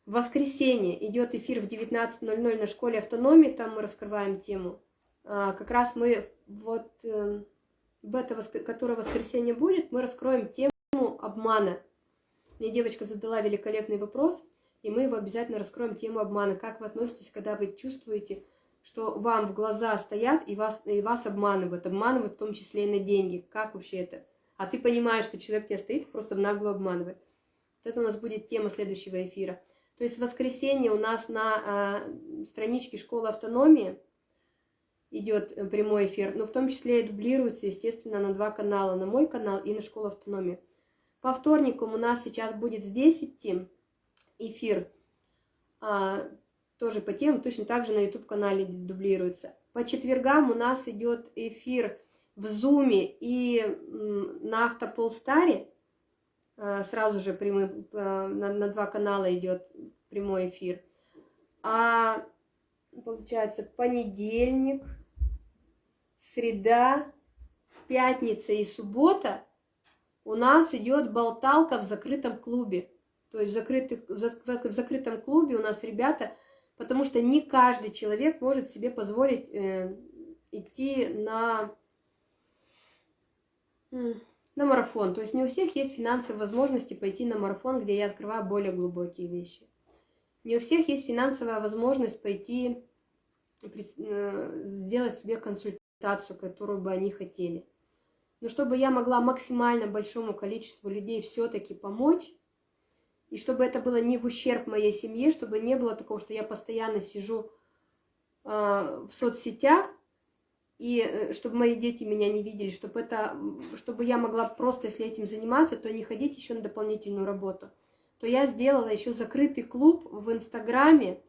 в воскресенье идет эфир в 19:00 на школе автономии, там мы раскрываем тему. Как раз мы вот в это, которое воскресенье будет, мы раскроем тему обмана. Мне девочка задала великолепный вопрос, и мы его обязательно раскроем, тему обмана. Как вы относитесь, когда вы чувствуете, что вам в глаза стоят и вас обманывают в том числе и на деньги? Как вообще это? А ты понимаешь, что человек тебя стоит и просто в наглую обманывает. Вот это у нас будет тема следующего эфира. То есть в воскресенье у нас на страничке Школы Автономии идет прямой эфир, но в том числе и дублируется, естественно, на 2 канала, на мой канал и на Школу Автономии. По вторникам у нас сейчас будет здесь идти эфир, тоже по темам, точно так же на YouTube-канале дублируется. По четвергам у нас идет эфир в Зуме и на Автополстаре, сразу же на 2 канала идет прямой эфир. А получается понедельник, среда, пятница и суббота у нас идет болталка в закрытом клубе. То есть в закрытом клубе у нас ребята, потому что не каждый человек может себе позволить идти на марафон. То есть не у всех есть финансовые возможности пойти на марафон, где я открываю более глубокие вещи. Не у всех есть финансовая возможность пойти сделать себе консультацию, которую бы они хотели. Но чтобы я могла максимально большому количеству людей все-таки помочь, и чтобы это было не в ущерб моей семье, чтобы не было такого, что я постоянно сижу в соцсетях, и чтобы мои дети меня не видели, чтобы я могла просто, если этим заниматься, то не ходить еще на дополнительную работу, то я сделала еще закрытый клуб в Инстаграме.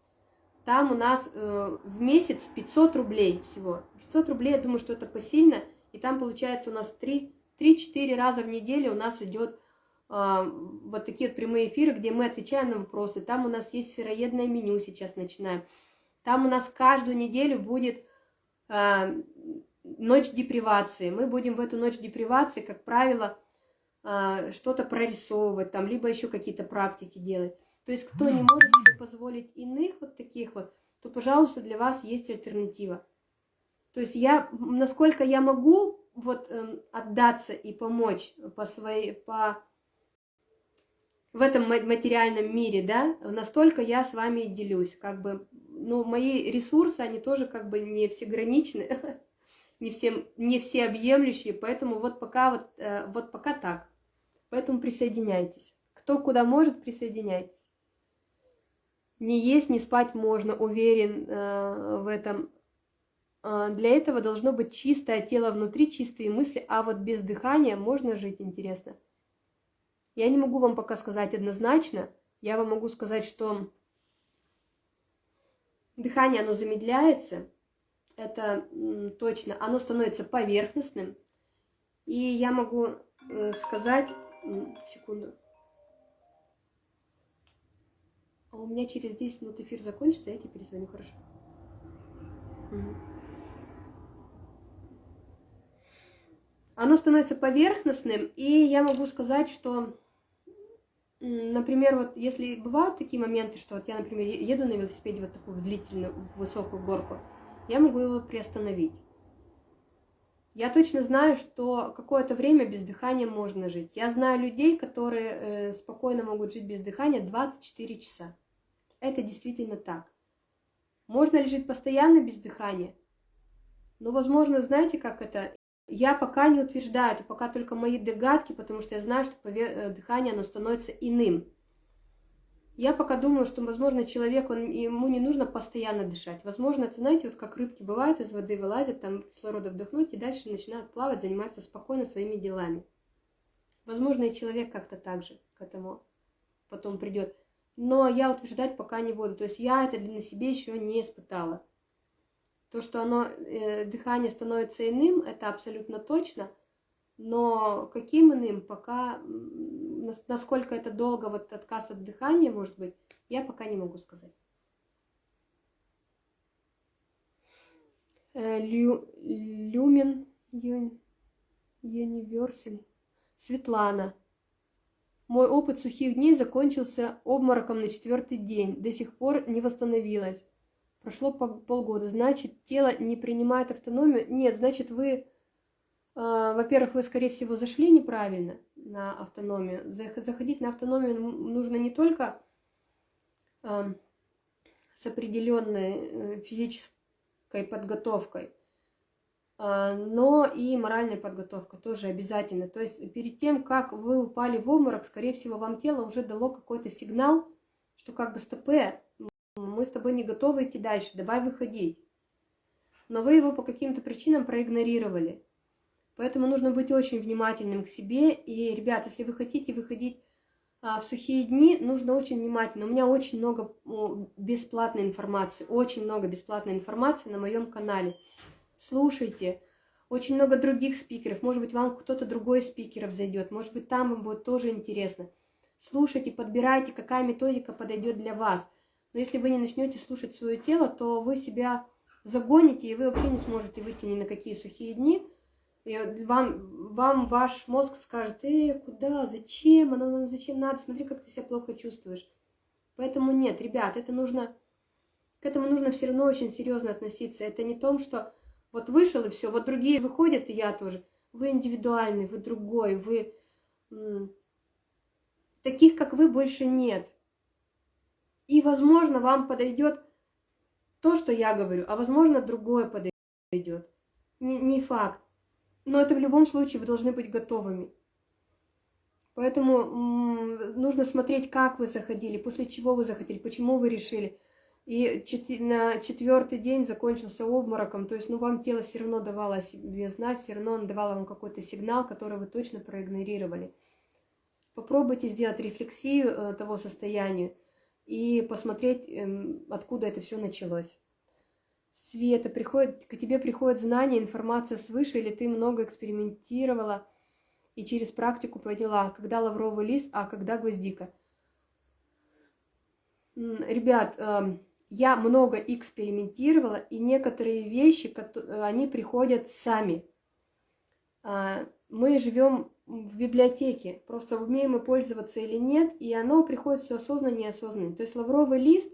Там у нас в месяц 500 рублей всего. 500 рублей, я думаю, что это посильно. И там получается у нас 3-4 раза в неделю у нас идет вот такие вот прямые эфиры, где мы отвечаем на вопросы. Там у нас есть сыроедное меню, сейчас начинаем. Там у нас каждую неделю будет ночь депривации. Мы будем в эту ночь депривации, как правило, что-то прорисовывать, там, либо еще какие-то практики делать. То есть, кто не может себе позволить иных вот таких вот, то, пожалуйста, для вас есть альтернатива. То есть я, насколько я могу вот отдаться и помочь в этом материальном мире, да, настолько я с вами делюсь, как бы, ну, мои ресурсы, они тоже как бы не всеграничны, не всеобъемлющие, поэтому вот пока так. Поэтому присоединяйтесь. Кто куда может, присоединяйтесь. Не есть, не спать можно, уверен в этом. Для этого должно быть чистое тело внутри, чистые мысли, а вот без дыхания можно жить, интересно. Я не могу вам пока сказать однозначно. Я вам могу сказать, что дыхание, оно замедляется. Это точно. Оно становится поверхностным. И я могу сказать... Секунду. А у меня через 10 минут эфир закончится, я тебе перезвоню, хорошо? Оно становится поверхностным, и я могу сказать, что, например, вот если бывают такие моменты, что вот я, например, еду на велосипеде вот такую длительную, высокую горку, я могу его приостановить. Я точно знаю, что какое-то время без дыхания можно жить. Я знаю людей, которые спокойно могут жить без дыхания 24 часа. Это действительно так. Можно ли жить постоянно без дыхания? Ну, возможно, знаете, как это? Я пока не утверждаю, это пока только мои догадки, потому что я знаю, что дыхание, оно становится иным. Я пока думаю, что, возможно, человеку, ему не нужно постоянно дышать. Возможно, это, знаете, вот как рыбки бывают, из воды вылазят, там кислорода вдохнуть и дальше начинают плавать, заниматься спокойно своими делами. Возможно, и человек как-то так же к этому потом придет. Но я утверждать пока не буду. То есть я это на себе еще не испытала. То, что дыхание становится иным, это абсолютно точно. Но каким иным, пока, насколько это долго, вот отказ от дыхания, может быть, я пока не могу сказать. Люмен Юниверсаль. Светлана. Мой опыт сухих дней закончился обмороком на 4-й день. До сих пор не восстановилась. Прошло полгода. Значит, тело не принимает автономию? Нет, значит, вы... Во-первых, вы, скорее всего, зашли неправильно на автономию. Заходить на автономию нужно не только с определенной физической подготовкой, но и моральной подготовкой тоже обязательно. То есть перед тем, как вы упали в обморок, скорее всего, вам тело уже дало какой-то сигнал, что как бы стопэ, мы с тобой не готовы идти дальше, давай выходить. Но вы его по каким-то причинам проигнорировали. Поэтому нужно быть очень внимательным к себе. И, ребят, если вы хотите выходить в сухие дни, нужно очень внимательно. У меня очень много бесплатной информации, очень много бесплатной информации на моем канале. Слушайте. Очень много других спикеров. Может быть, вам кто-то другой из спикеров зайдет. Может быть, там вам будет тоже интересно. Слушайте, подбирайте, какая методика подойдет для вас. Но если вы не начнете слушать свое тело, то вы себя загоните, и вы вообще не сможете выйти ни на какие сухие дни. И вам ваш мозг скажет: куда, зачем, оно нам зачем надо, смотри, как ты себя плохо чувствуешь. Поэтому нет, ребят, к этому нужно все равно очень серьезно относиться. Это не то, что вот вышел и все, вот другие выходят, и я тоже. Вы индивидуальный, вы другой, вы... Таких, как вы, больше нет. И, возможно, вам подойдет то, что я говорю, а, возможно, другое подойдет. Не факт. Но это в любом случае вы должны быть готовыми. Поэтому нужно смотреть, как вы заходили, после чего вы заходили, почему вы решили. И на 4-й день закончился обмороком. То есть, вам тело все равно давало о себе знать, все равно оно давало вам какой-то сигнал, который вы точно проигнорировали. Попробуйте сделать рефлексию того состояния и посмотреть, откуда это все началось. Света, к тебе приходит знание, информация свыше, или ты много экспериментировала и через практику поняла, когда лавровый лист, а когда гвоздика. Ребят, я много экспериментировала, и некоторые вещи, они приходят сами. Мы живем в библиотеке, просто умеем мы пользоваться или нет, и оно приходит все осознанно, неосознанно. То есть лавровый лист,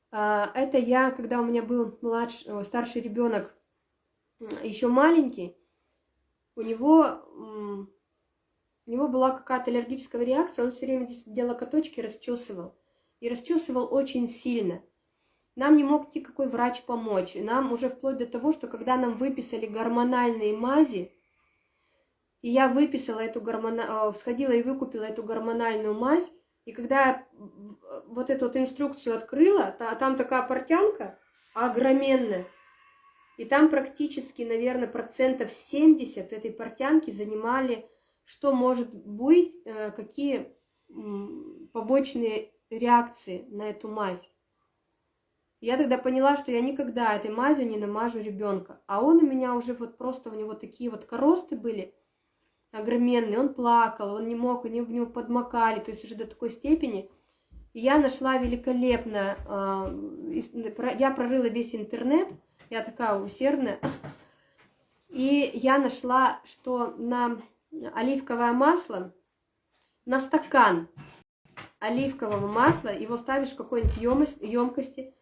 это я, когда у меня был старший ребенок, еще маленький, у него была какая-то аллергическая реакция, он все время делал локоточки, расчесывал. И расчесывал очень сильно. Нам не мог никакой врач помочь. Нам уже вплоть до того, что когда нам выписали гормональные мази, и я выписала сходила и выкупила эту гормональную мазь, и когда я вот эту вот инструкцию открыла, там такая портянка огроменная, и там практически, наверное, 70% этой портянки занимали, что может быть, какие побочные реакции на эту мазь. Я тогда поняла, что я никогда этой мазью не намажу ребенка. А он у меня уже вот просто, у него такие вот коросты были огроменные, он плакал, он не мог, они в него подмокали, то есть уже до такой степени. И я нашла великолепно, я прорыла весь интернет, я такая усердная, и я нашла, что на оливковое масло, на стакан оливкового масла, его ставишь в какой-нибудь емкости,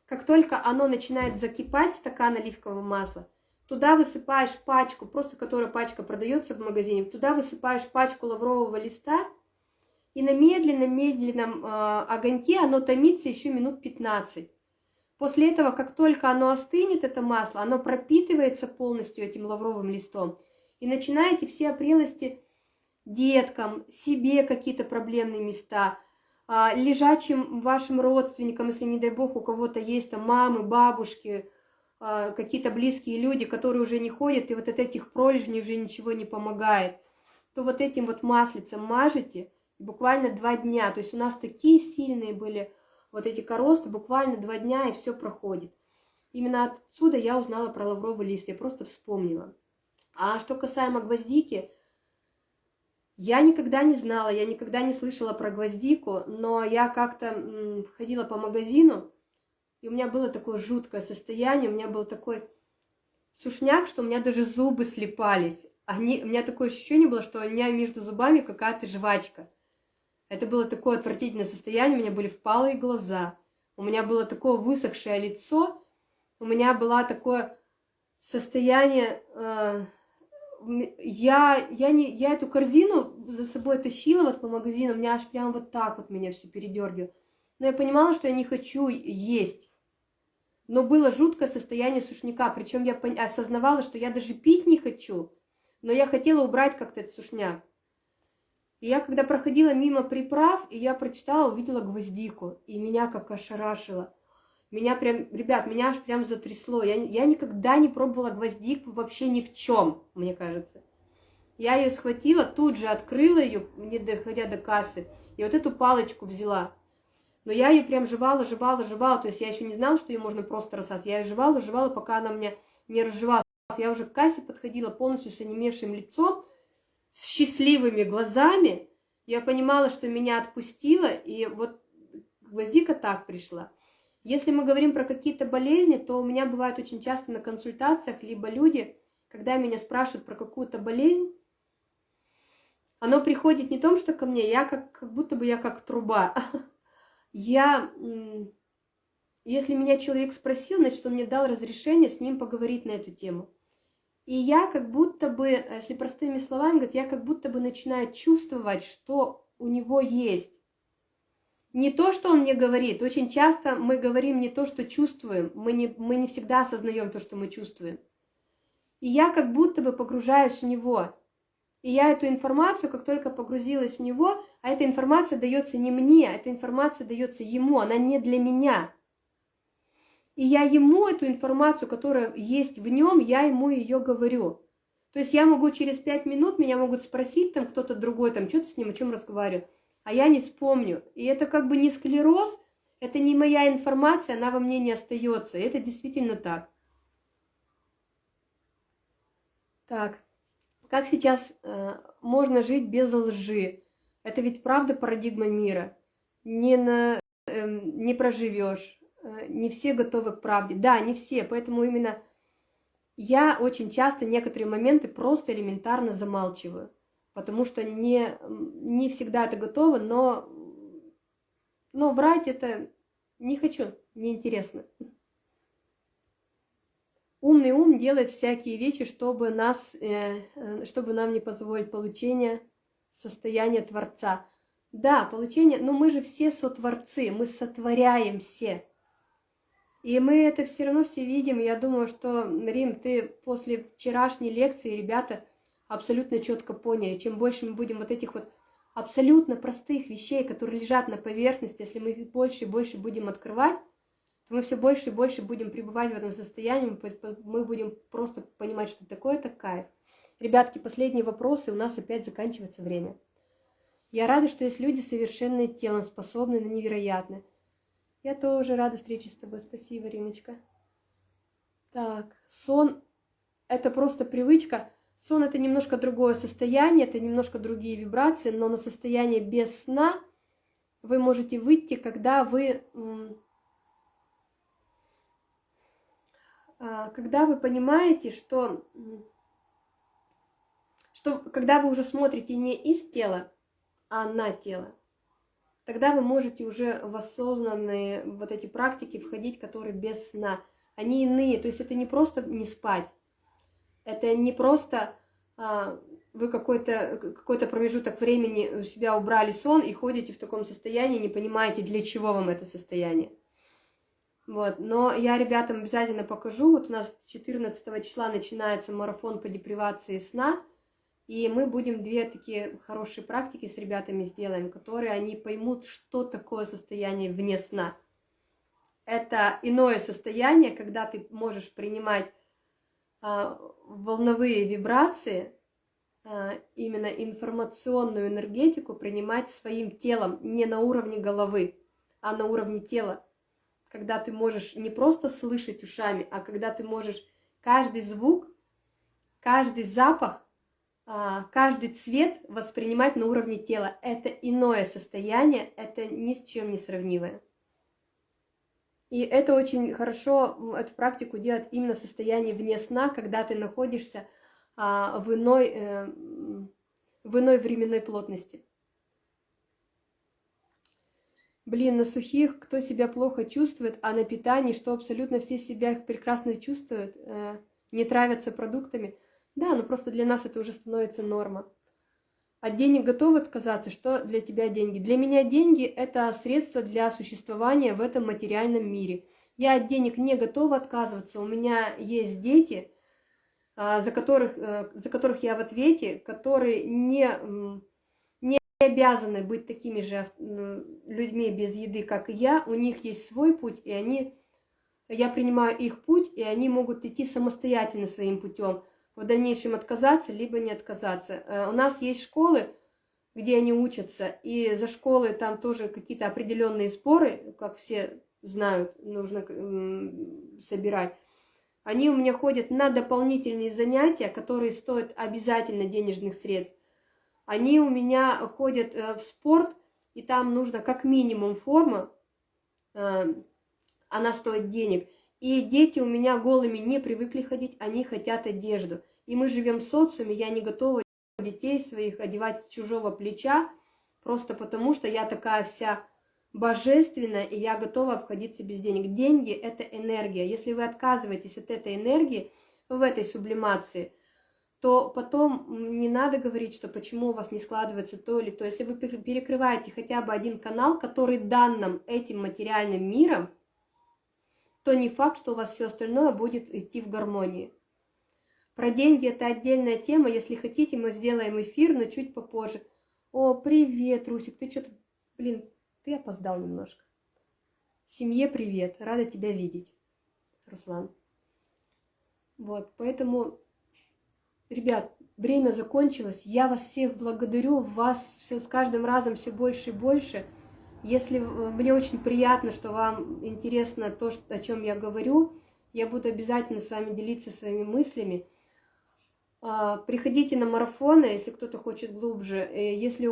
как только оно начинает закипать, стакан оливкового масла, туда высыпаешь пачку, просто которая пачка продается в магазине, туда высыпаешь пачку лаврового листа, и на медленном огоньке оно томится еще минут 15. После этого, как только оно остынет, это масло, оно пропитывается полностью этим лавровым листом, и начинаете все опрелости деткам, себе какие-то проблемные места, лежачим вашим родственникам, если, не дай бог, у кого-то есть там мамы, бабушки, какие-то близкие люди, которые уже не ходят, и вот от этих пролежней уже ничего не помогает, то вот этим вот маслицем мажете буквально 2 дня. То есть у нас такие сильные были вот эти коросты, буквально 2 дня, и все проходит. Именно отсюда я узнала про лавровый лист, я просто вспомнила. А что касаемо гвоздики, я никогда не знала, я никогда не слышала про гвоздику, но я как-то ходила по магазину, и у меня было такое жуткое состояние, у меня был такой сушняк, что у меня даже зубы слипались. У меня такое ощущение было, что у меня между зубами какая-то жвачка. Это было такое отвратительное состояние, у меня были впалые глаза, у меня было такое высохшее лицо, у меня было такое состояние... Я эту корзину за собой тащила вот по магазину, у меня аж прям вот так вот меня все передергивало. Но я понимала, что я не хочу есть. Но было жуткое состояние сушняка, причем я осознавала, что я даже пить не хочу, но я хотела убрать как-то этот сушняк. И я когда проходила мимо приправ, и я прочитала, увидела гвоздику, и меня как ошарашило. Меня прям, ребят, меня аж прям затрясло. Я никогда не пробовала гвоздику вообще ни в чем, мне кажется. Я ее схватила, тут же открыла ее, не доходя до кассы, и вот эту палочку взяла. Но я ее прям жевала, то есть я еще не знала, что ее можно просто рассасывать. Я ее жевала, пока она у меня не разжевалась. Я уже к кассе подходила полностью с онемевшим лицом, с счастливыми глазами. Я понимала, что меня отпустило, и вот гвоздика так пришла. Если мы говорим про какие-то болезни, то у меня бывает очень часто на консультациях, либо люди, когда меня спрашивают про какую-то болезнь, оно приходит не том, что ко мне, я как будто бы я как труба. Если меня человек спросил, значит, он мне дал разрешение с ним поговорить на эту тему. И я как будто бы, если простыми словами говорить, я как будто бы начинаю чувствовать, что у него есть. Не то, что он мне говорит. Очень часто мы говорим не то, что чувствуем. Мы не всегда осознаем то, что мы чувствуем. И я как будто бы погружаюсь в него. И я эту информацию, как только погрузилась в него, а эта информация дается не мне, эта информация дается ему, она не для меня. И я ему эту информацию, которая есть в нем, я ему ее говорю. То есть я могу через 5 минут, меня могут спросить там кто-то другой, там что ты с ним, о чем разговариваю, а я не вспомню. И это как бы не склероз, это не моя информация, она во мне не остается. И это действительно так. Так, как сейчас можно жить без лжи? Это ведь правда парадигма мира. не проживешь, не все готовы к правде. Да, не все, поэтому именно я очень часто некоторые моменты просто элементарно замалчиваю, потому что не всегда это готово, но врать это не хочу, неинтересно. Умный ум делает всякие вещи, чтобы чтобы нам не позволить получение состояния Творца. Да, получение, но мы же все сотворцы, мы сотворяем все. И мы это все равно все видим. Я думаю, что, Рим, ты после вчерашней лекции, ребята, абсолютно четко поняли. Чем больше мы будем вот этих вот абсолютно простых вещей, которые лежат на поверхности, если мы их больше и больше будем открывать, то мы все больше и больше будем пребывать в этом состоянии, мы будем просто понимать, что такое это кайф. Ребятки, последние вопросы, у нас опять заканчивается время. Я рада, что есть люди, совершенные телом, способные на невероятное. Я тоже рада встрече с тобой. Спасибо, Римочка. Так, сон – это просто привычка. Сон – это немножко другое состояние, это немножко другие вибрации, но на состояние без сна вы можете выйти, когда вы понимаете, что когда вы уже смотрите не из тела, а на тело. Тогда вы можете уже в осознанные вот эти практики входить, которые без сна. Они иные, то есть это не просто не спать, это не просто вы какой-то промежуток времени у себя убрали сон и ходите в таком состоянии, не понимаете, для чего вам это состояние. Вот. Но я ребятам обязательно покажу, вот у нас 14 числа начинается марафон по депривации сна, и мы будем 2 такие хорошие практики с ребятами сделаем, которые они поймут, что такое состояние вне сна. Это иное состояние, когда ты можешь принимать волновые вибрации, именно информационную энергетику принимать своим телом, не на уровне головы, а на уровне тела. Когда ты можешь не просто слышать ушами, а когда ты можешь каждый звук, каждый запах, каждый цвет воспринимать на уровне тела. Это иное состояние, это ни с чем не сравнимое. И это очень хорошо, эту практику делать именно в состоянии вне сна, когда ты находишься в иной временной плотности. Блин, на сухих, кто себя плохо чувствует, а на питании, что абсолютно все себя прекрасно чувствуют, не травятся продуктами. Да, но просто для нас это уже становится норма. От денег готов отказаться? Что для тебя деньги? Для меня деньги – это средство для существования в этом материальном мире. Я от денег не готова отказываться. У меня есть дети, за которых я в ответе, которые не обязаны быть такими же людьми без еды, как и я. У них есть свой путь, и я принимаю их путь, и они могут идти самостоятельно своим путем. В дальнейшем отказаться, либо не отказаться. У нас есть школы, где они учатся, и за школы там тоже какие-то определенные сборы, как все знают, нужно собирать. Они у меня ходят на дополнительные занятия, которые стоят обязательно денежных средств. Они у меня ходят в спорт, и там нужно как минимум форма, она стоит денег. И дети у меня голыми не привыкли ходить, они хотят одежду. И мы живем в социуме, я не готова детей своих одевать с чужого плеча, просто потому что я такая вся божественная, и я готова обходиться без денег. Деньги – это энергия. Если вы отказываетесь от этой энергии в этой сублимации, то потом не надо говорить, что почему у вас не складывается то или то. Если вы перекрываете хотя бы один канал, который дан нам этим материальным миром, то не факт, что у вас все остальное будет идти в гармонии. Про деньги это отдельная тема. Если хотите, мы сделаем эфир, но чуть попозже. О, привет, Русик, ты что-то... Блин, ты опоздал немножко. Семье привет, рада тебя видеть, Руслан. Вот, поэтому, ребят, время закончилось. Я вас всех благодарю, вас все с каждым разом все больше и больше. Если мне очень приятно, что вам интересно то, о чем я говорю, я буду обязательно с вами делиться своими мыслями. Приходите на марафоны, если кто-то хочет глубже. Если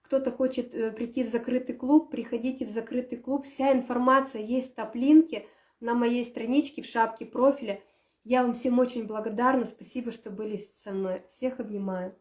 кто-то хочет прийти в закрытый клуб, приходите в закрытый клуб. Вся информация есть в топ-линке на моей страничке, в шапке профиля. Я вам всем очень благодарна. Спасибо, что были со мной. Всех обнимаю.